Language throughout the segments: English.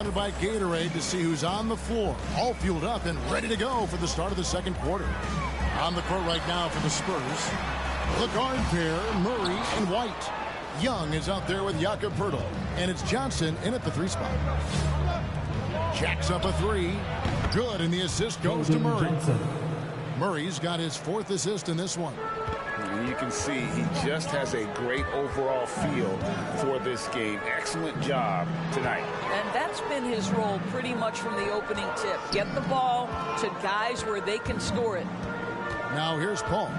By Gatorade to see who's on the floor, all fueled up and ready to go for the start of the second quarter. On the court right now for the Spurs, the guard pair, Murray and White. Young is out there with Jakob Poeltl, and it's Johnson in at the 3 spot. Jacks up a 3. Good, and the assist goes to Murray. Murray's got his 4th assist in this one. And you can see he just has a great overall feel for this game. Excellent job tonight. And that's been his role pretty much from the opening tip. Get the ball to guys where they can score it. Now here's Paul.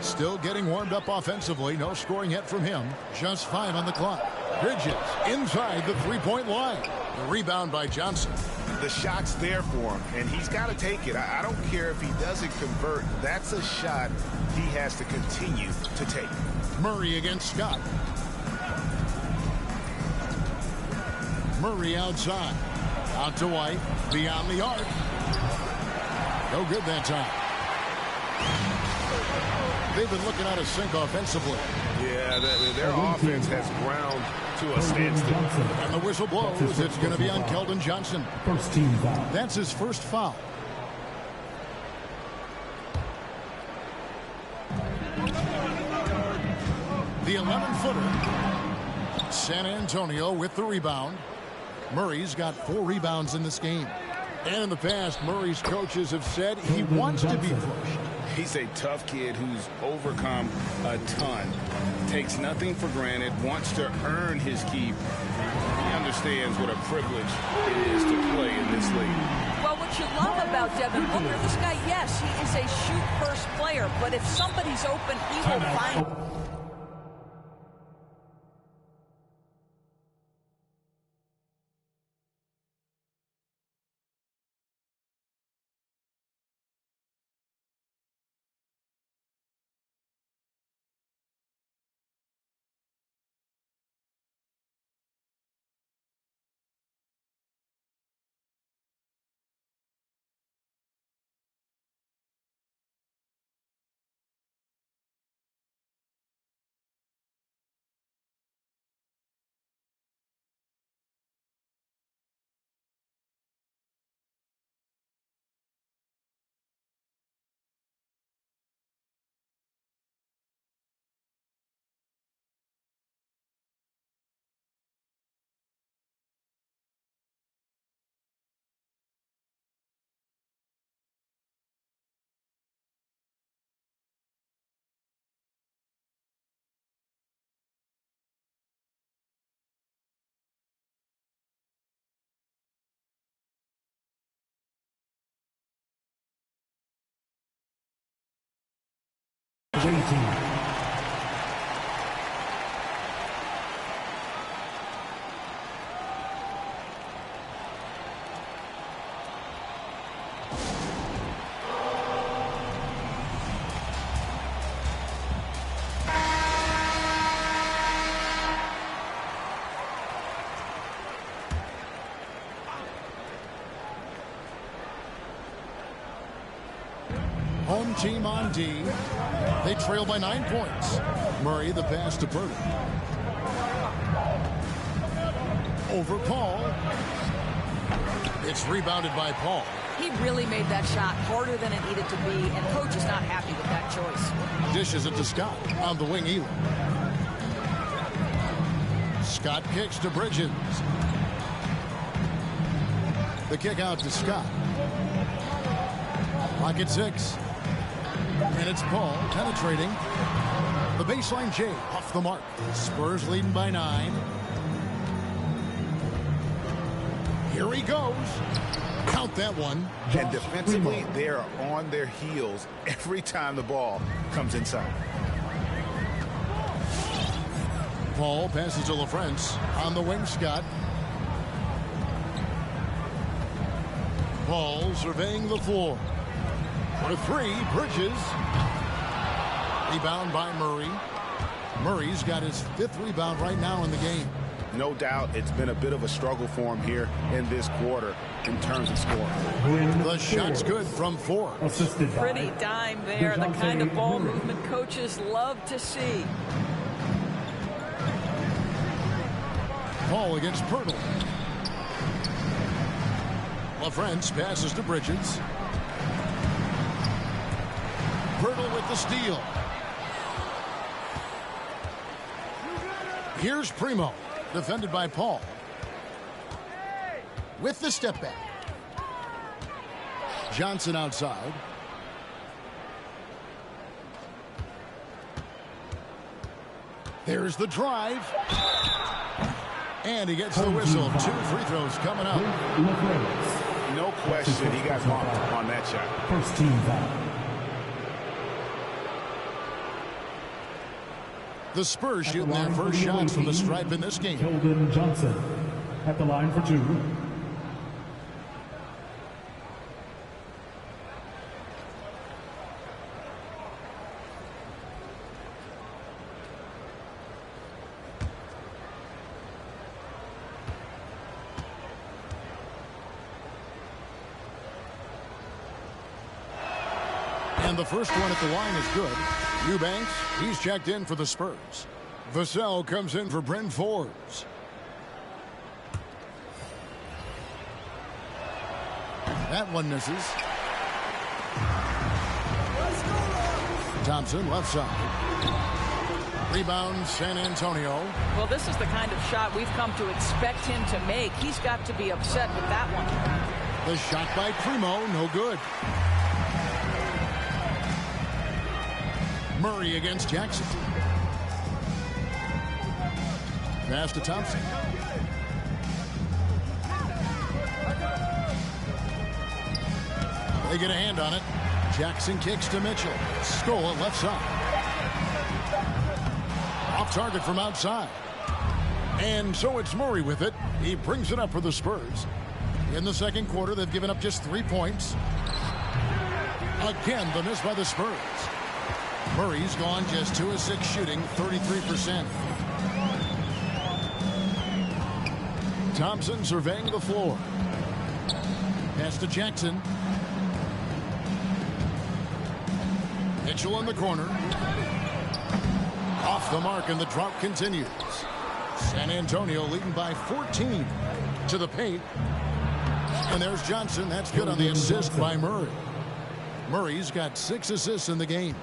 Still getting warmed up offensively. No scoring yet from him. Just 5 on the clock. Bridges inside the 3-point line. The rebound by Johnson. The shot's there for him, and he's got to take it. I don't care if he doesn't convert. That's a shot he has to continue to take. Murray against Scott. Murray outside. Out to White. Beyond the arc. No good that time. They've been looking out of sync offensively. Yeah, their offense has ground to a standstill. And the whistle blows. It's going to be on Keldon Johnson. First team foul. That's his first foul. The 11-footer. San Antonio with the rebound. Murray's got 4 rebounds in this game. And in the past, Murray's coaches have said he wants to be pushed. He's a tough kid who's overcome a ton. Takes nothing for granted, wants to earn his keep. He understands what a privilege it is to play in this league. Well, what you love about Devin Booker, this guy, yes, he is a shoot-first player, but if somebody's open, he will find... Home team on D. They trail by 9 points. Murray the pass to Poeltl. Over Paul. It's rebounded by Paul. He really made that shot harder than it needed to be, and coach is not happy with that choice. Dishes it to Scott. On the wing, Elam. Scott kicks to Bridges. The kick out to Scott. Pocket 6. And it's Paul penetrating. The baseline J off the mark. Spurs leading by 9. Here he goes. Count that one. And defensively, they are on their heels every time the ball comes inside. Paul passes to LaFrance. On the wing, Scott. Paul surveying the floor. For 3, Bridges. Rebound by Murray. Murray's got his 5th rebound right now in the game. No doubt it's been a bit of a struggle for him here in this quarter in terms of scoring. The shot's good from 4. Pretty dime there, the kind of ball movement coaches love to see. Paul against Poeltl. LaFrance passes to Bridges. Hurdle with the steal. Here's Primo, defended by Paul. With the step back. Johnson outside. There's the drive. And he gets the whistle. 2 free throws coming up. No question he got bumped on that shot. First team foul. The Spurs shooting their first shot from the stripe in this game. Keldon Johnson at the line for 2. And the first one at the line is good. Eubanks, he's checked in for the Spurs. Vassell comes in for Bryn Forbes. That one misses. Thompson, left side. Rebound, San Antonio. Well, this is the kind of shot we've come to expect him to make. He's got to be upset with that one. The shot by Primo, no good. Murray against Jackson. Pass to Thompson. They get a hand on it. Jackson kicks to Mitchell. Scola left side. Off target from outside. And so it's Murray with it. He brings it up for the Spurs. In the second quarter, they've given up just 3 points. Again, the miss by the Spurs. Murray's gone just 2 of 6 shooting, 33%. Thompson surveying the floor. Pass to Jackson. Mitchell in the corner. Off the mark, and the drought continues. San Antonio leading by 14 to the paint. And there's Johnson. That's good on the assist by Murray. Murray's got 6 assists in the game.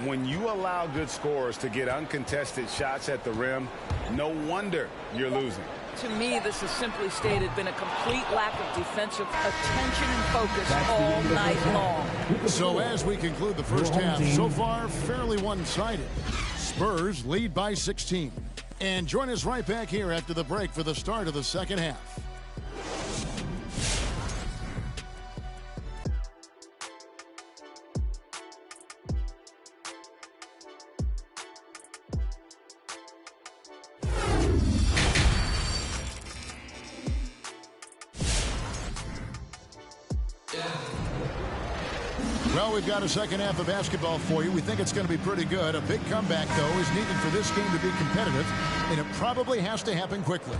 When you allow good scorers to get uncontested shots at the rim, no wonder you're losing. To me, this has simply stated been a complete lack of defensive attention and focus all night long. So as we conclude the first half, so far fairly one-sided. Spurs lead by 16. And join us right back here after the break for the start of the second half. Well, we've got a second half of basketball for you. We think it's going to be pretty good. A big comeback, though, is needed for this game to be competitive, and it probably has to happen quickly.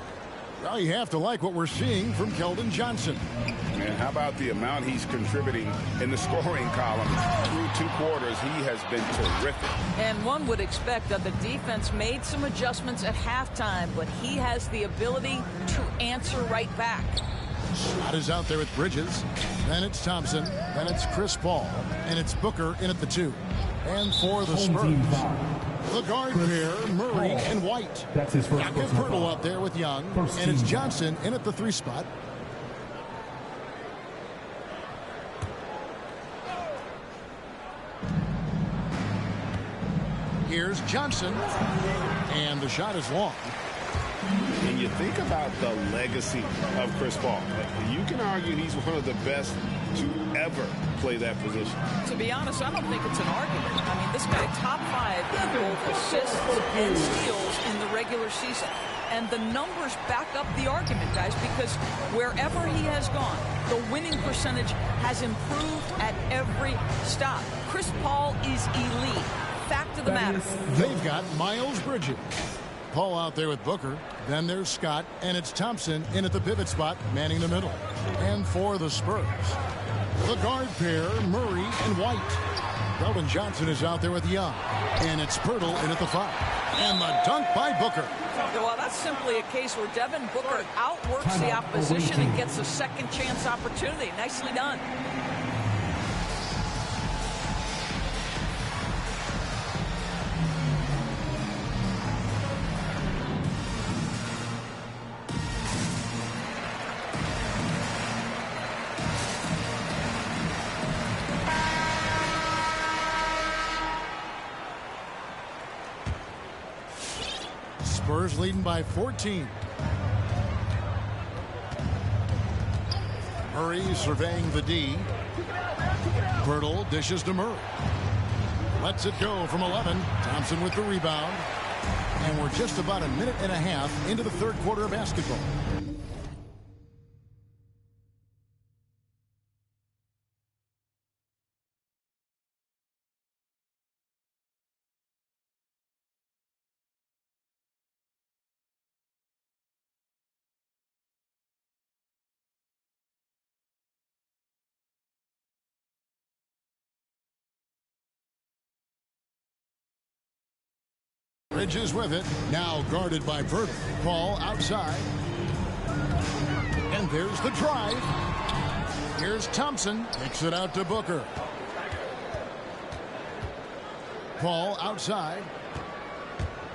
Well, you have to like what we're seeing from Keldon Johnson. And how about the amount he's contributing in the scoring column? Through 2 quarters, he has been terrific. And one would expect that the defense made some adjustments at halftime, but he has the ability to answer right back. Shot is out there with Bridges. Then it's Thompson. Then it's Chris Paul. And it's Booker in at the 2. And for the Spurs, the guard pair, Murray and White. That's his first. Got Hurdle out there with Young. And it's Johnson in at the 3 spot. Here's Johnson. And the shot is long. And you think about the legacy of Chris Paul. You can argue he's one of the best to ever play that position. To be honest, I don't think it's an argument. I mean, this guy top 5 in both assists and steals in the regular season. And the numbers back up the argument, guys, because wherever he has gone, the winning percentage has improved at every stop. Chris Paul is elite. Fact of the matter. They've got Miles Bridges. Paul out there with Booker. Then there's Scott, and it's Thompson in at the pivot spot, manning the middle. And for the Spurs, the guard pair, Murray and White. Weldon Johnson is out there with Young. And it's Pirtle in at the 5. And the dunk by Booker. Well, that's simply a case where Devin Booker outworks the opposition and gets a second chance opportunity. Nicely done. Spurs leading by 14. Murray surveying the D. Pirtle dishes to Murray. Lets it go from 11. Thompson with the rebound. And we're just about a minute and a half into the third quarter of basketball. Bridges with it. Now guarded by Pirtle. Ball outside. And there's the drive. Here's Thompson. Kicks it out to Booker. Ball outside.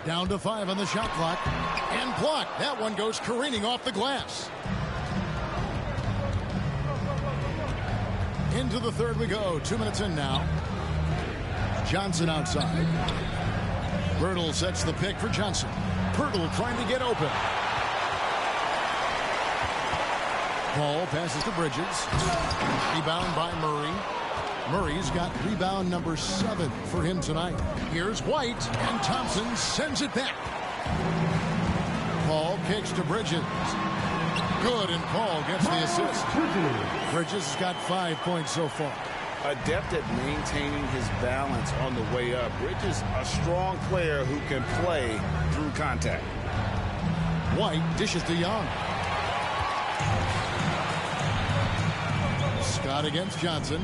Down to 5 on the shot clock. And blocked. That one goes careening off the glass. Into the third we go. 2 minutes in now. Johnson outside. Pirtle sets the pick for Johnson. Pirtle trying to get open. Ball passes to Bridges. Rebound by Murray. Murray's got rebound number 7 for him tonight. Here's White, and Thompson sends it back. Paul kicks to Bridges. Good, and Paul gets the assist. Bridges has got 5 points so far. Adept at maintaining his balance on the way up. Bridges, a strong player who can play through contact. White dishes to Young. Scott against Johnson.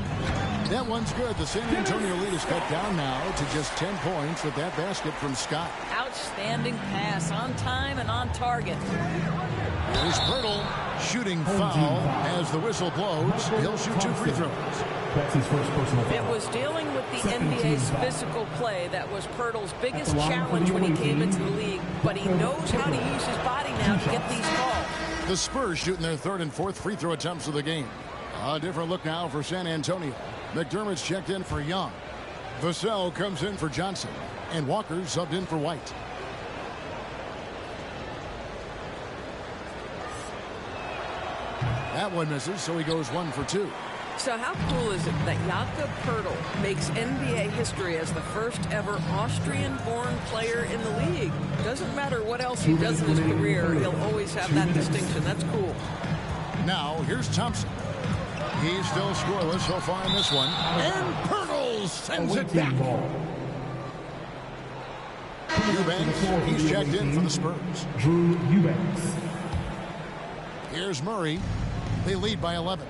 That one's good. The San Antonio lead is cut down now to just 10 points with that basket from Scott. Outstanding pass, on time and on target. Here's Pirtle. Shooting foul as the whistle blows. He'll shoot 2 free throws. That's his first personal foul. It was dealing with the NBA's physical play that was Pirtle's biggest At the line challenge for when he the came lead. into the league, but he knows how to use his body now to get these calls. The Spurs shooting their 3rd and 4th free throw attempts of the game. A different look now for San Antonio. McDermott's checked in for Young. Vassell comes in for Johnson. And Walker subbed in for White. That one misses, so he goes 1 for 2. So how cool is it that Jakob Pirtle makes NBA history as the first ever Austrian-born player in the league? Doesn't matter what else he does in his career, he'll always have that distinction. That's cool. Now, here's Thompson. He's still scoreless so far in this one. And Pirtle sends it back. Eubanks, he's checked in for the Spurs. Drew Eubanks. Here's Murray. They lead by 11.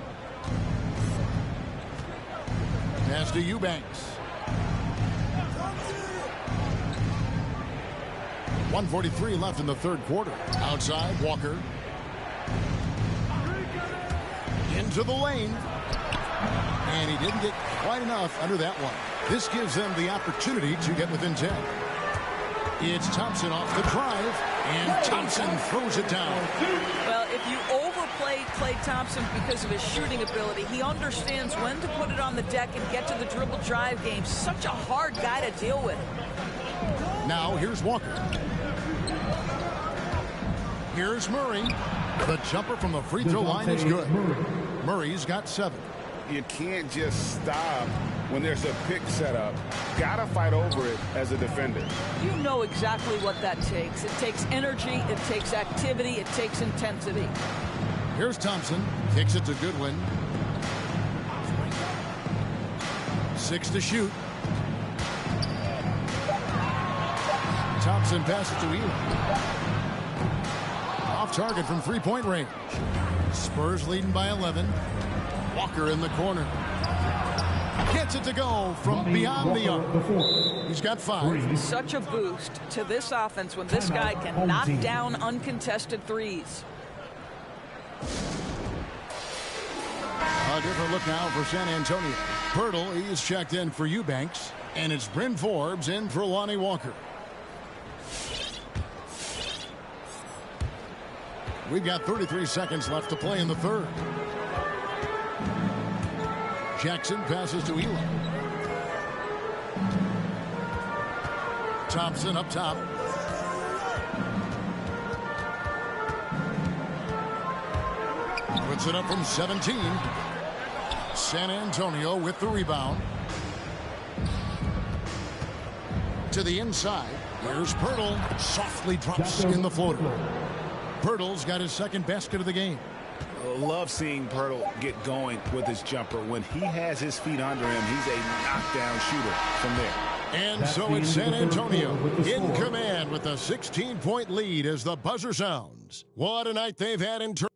Pass to Eubanks. 1:43 left in the third quarter. Outside, Walker. Into the lane. And he didn't get quite enough under that one. This gives them the opportunity to get within 10. It's Thompson off the drive. And Thompson throws it down. Well, if you overplay Klay Thompson because of his shooting ability, he understands when to put it on the deck and get to the dribble drive game. Such a hard guy to deal with. Now here's Walker. Here's Murray. The jumper from the free throw line is good. Murray's got 7. You can't just stop when there's a pick set up. Gotta fight over it as a defender. You know exactly what that takes. It takes energy, it takes activity, it takes intensity. Here's Thompson. Kicks it to Goodwin. 6 to shoot. Thompson passes to Elam. Off target from 3-point range. Spurs leading by 11. Walker in the corner. Gets it to go from beyond the arc. He's got 5. Such a boost to this offense when this guy can knock down uncontested threes. A different look now for San Antonio. Pirtle, he's checked in for Eubanks. And it's Bryn Forbes in for Lonnie Walker. We've got 33 seconds left to play in the third. Jackson passes to Elam. Thompson up top. Puts it up from 17. San Antonio with the rebound. To the inside. Here's Pirtle. Softly drops in the floater. Pirtle's got his second basket of the game. Love seeing Pirtle get going with his jumper. When he has his feet under him, he's a knockdown shooter from there. And so it's San Antonio in command with a 16-point lead as the buzzer sounds. What a night they've had in turn.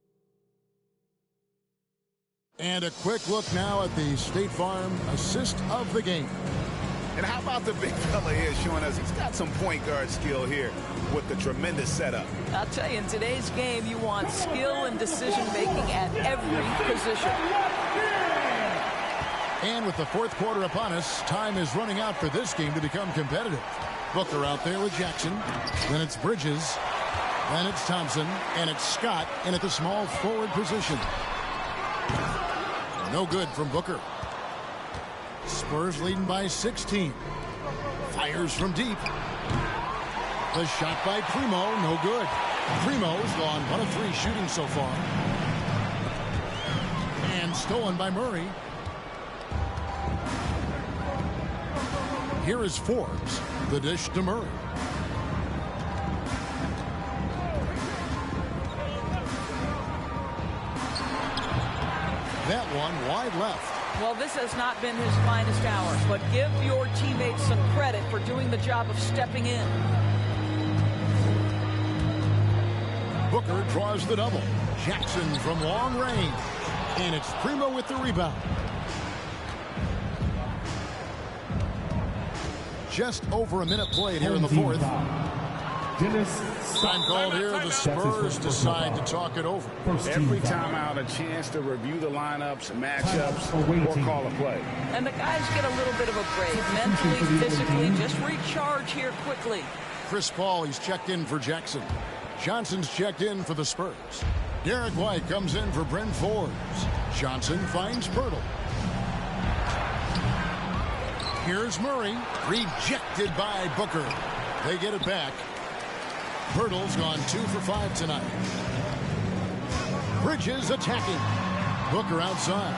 And a quick look now at the State Farm assist of the game. And how about the big fella here showing us he's got some point guard skill here with the tremendous setup. I'll tell you, in today's game, you want skill and decision-making at every position. And with the fourth quarter upon us, time is running out for this game to become competitive. Booker out there with Jackson. Then it's Bridges. Then it's Thompson. And it's Scott in at the small forward position. No good from Booker. Spurs leading by 16. Fires from deep. The shot by Primo, no good. Primo's gone 1 of 3 shooting so far. And stolen by Murray. Here is Forbes. The dish to Murray. That one wide left. Well, this has not been his finest hour, but give your teammates some credit for doing the job of stepping in. Booker draws the double. Jackson from long range. And it's Primo with the rebound. Just over a minute played here in the fourth. Time called here. The Spurs decide to talk it over. Every time out, a chance to review the lineups, matchups, or call a play. And the guys get a little bit of a break. Mentally, physically, just recharge here quickly. Chris Paul, he's checked in for Jackson. Johnson's checked in for the Spurs. Derek White comes in for Bryn Forbes. Johnson finds Pirtle. Here's Murray. Rejected by Booker. They get it back. Pirtle's gone 2 for 5 tonight. Bridges attacking. Booker outside.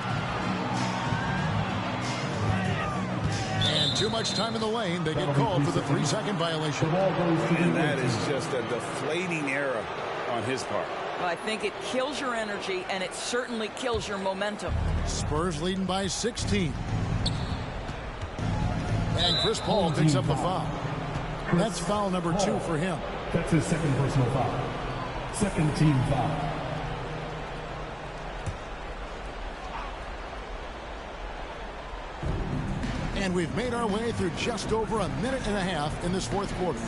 And too much time in the lane. They get called for the 3-second violation. And that is just a deflating error on his part. Well, I think it kills your energy, and it certainly kills your momentum. Spurs leading by 16. And Chris Paul picks up the foul. That's foul number 2 for him. That's his second personal foul. Second team foul. And we've made our way through just over a minute and a half in this fourth quarter.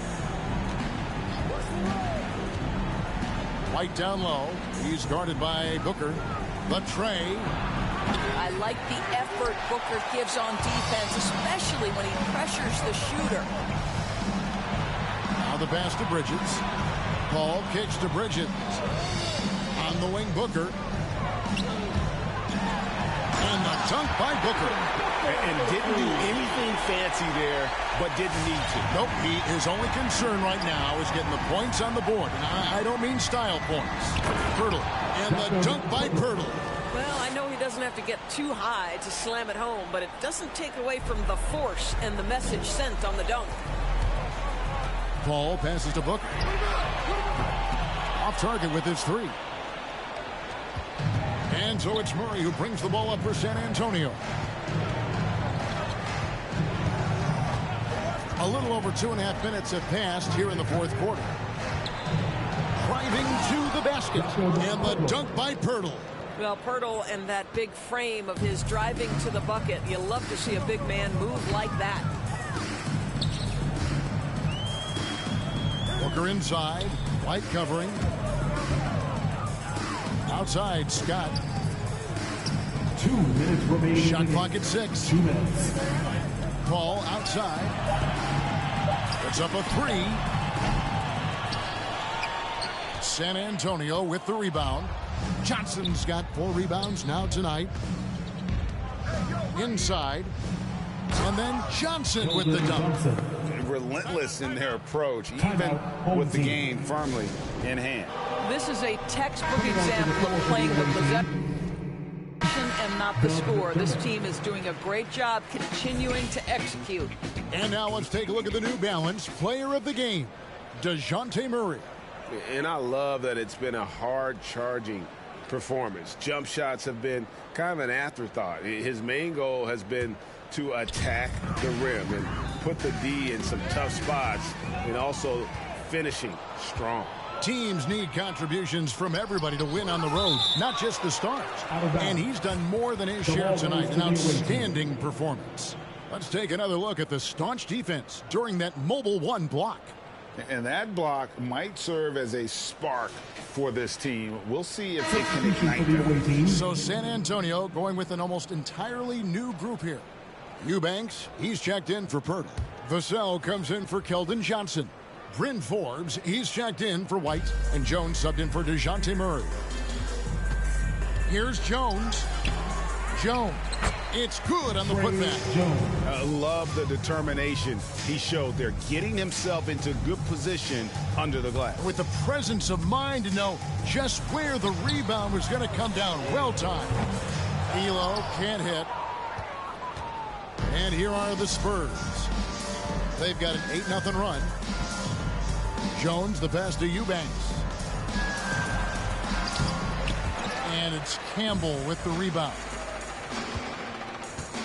White down low. He's guarded by Booker. The tray. I like the effort Booker gives on defense, especially when he pressures the shooter. Now the pass to Bridges. Paul kicks to Bridges. On the wing, Booker. And the dunk by Booker. And didn't do anything fancy there, but didn't need to. Nope, his only concern right now is getting the points on the board. And I don't mean style points. Pirtle. And the dunk by Pirtle. Well, I know he doesn't have to get too high to slam it home, but it doesn't take away from the force and the message sent on the dunk. Paul passes to Booker. Off target with his 3. And so it's Murray who brings the ball up for San Antonio. A little over 2.5 minutes have passed here in the fourth quarter. Driving to the basket. And the dunk by Pirtle. Well, Pirtle and that big frame of his driving to the bucket. You love to see a big man move like that. Booker inside. White covering. Outside, Scott. 2 minutes remaining. Shot clock at 6. 2 minutes. Ball outside. Puts up a 3. San Antonio with the rebound. Johnson's got 4 rebounds now tonight. Inside. And then Johnson with the dunk. Relentless in their approach, even with the game firmly in hand. This is a textbook example of playing with possession and not the score. This team is doing a great job continuing to execute. And now let's take a look at the New Balance player of the game, DeJounte Murray. And I love that it's been a hard-charging performance. Jump shots have been kind of an afterthought. His main goal has been to attack the rim and put the D in some tough spots, and also finishing strong. Teams need contributions from everybody to win on the road, not just the stars. And he's done more than his share tonight. An outstanding performance. Let's take another look at the staunch defense during that mobile 1 block. And that block might serve as a spark for this team. We'll see if they can ignite them. So San Antonio going with an almost entirely new group here. Eubanks, he's checked in for Pirtle. Vassell comes in for Keldon Johnson. Bryn Forbes, he's checked in for White. And Jones subbed in for DeJounte Murray. Here's Jones. Jones. It's good on the putback. I love the determination he showed there, getting himself into good position under the glass. With the presence of mind to know just where the rebound was going to come down. Well timed. Elo can't hit. And here are the Spurs. They've got an 8-0 run. Jones, the pass to Eubanks. And it's Campbell with the rebound.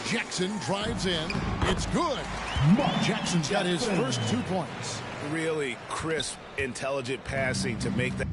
Jackson drives in. It's good. Jackson's got his first 2 points. Really crisp, intelligent passing to make that.